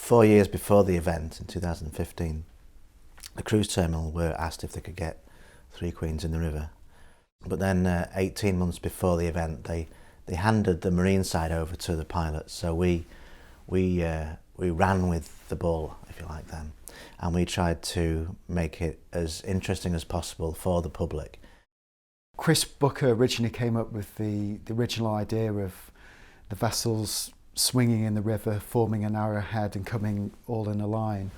4 years before the event in 2015, the cruise terminal were asked if they could get 3 queens in the river. But then 18 months before the event, they handed the marine side over to the pilots. So we ran with the ball, if you like, then, and we tried to make it as interesting as possible for the public. Chris Booker originally came up with the original idea of the vessels swinging in the river, forming an arrowhead and coming all in a line.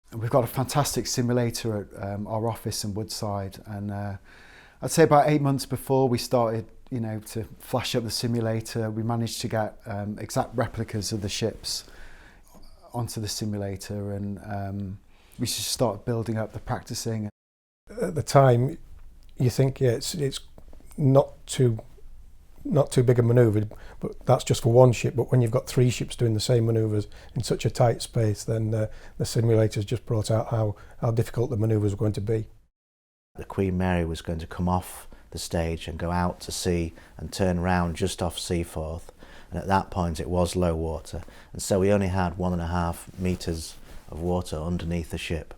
And we've got a fantastic simulator at our office in Woodside, and I'd say about 8 months before we started, to flash up the simulator, we managed to get exact replicas of the ships onto the simulator, and we just started building up the practicing. At the time, you think it's not too big a manoeuvre, but that's just for one ship. But when you've got 3 ships doing the same manoeuvres in such a tight space, then the simulators just brought out how difficult the manoeuvres were going to be. The Queen Mary was going to come off the stage and go out to sea and turn round just off Seaforth, and at that point it was low water, and so we only had 1.5 metres of water underneath the ship.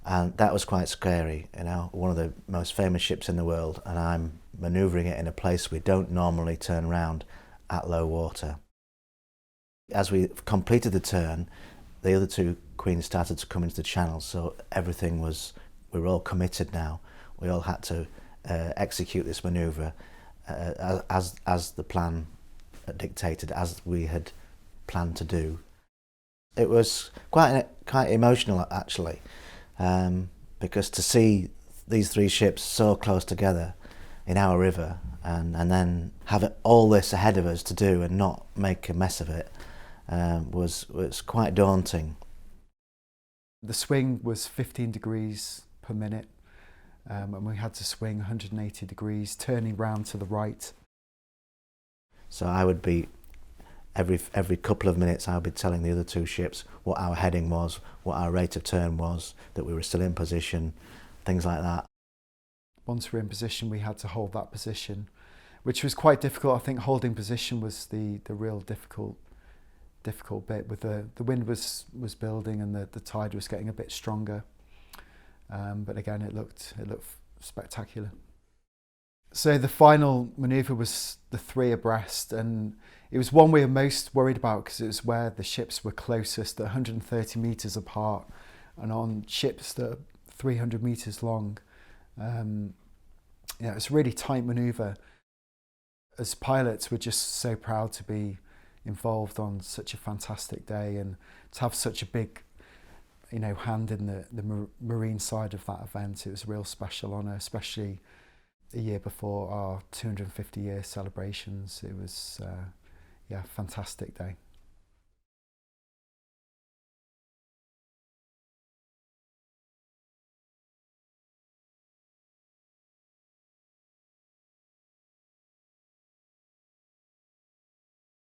And that was quite scary, one of the most famous ships in the world, and I'm manoeuvring it in a place we don't normally turn around at low water. As we completed the turn, the other 2 queens started to come into the channel, so we were all committed now. We all had to execute this manoeuvre as the plan dictated, as we had planned to do. It was quite emotional, actually. Because to see these 3 ships so close together in our river and then have all this ahead of us to do and not make a mess of it was quite daunting. The swing was 15 degrees per minute, and we had to swing 180 degrees, turning round to the right. So I would be every couple of minutes I would be telling the other 2 ships what our heading was, what our rate of turn was, that we were still in position, things like that. Once we were in position, we had to hold that position, which was quite difficult. I think holding position was the real difficult bit. With the wind was building and the tide was getting a bit stronger, but again it looked spectacular. So the final manoeuvre was the 3 abreast, and it was one we were most worried about because it was where the ships were closest, 130 metres apart, and on ships that are 300 metres long. It's a really tight manoeuvre. As pilots, we're just so proud to be involved on such a fantastic day and to have such a big hand in the marine side of that event. It was a real special honour, especially a year before our 250-year celebrations. It was a fantastic day.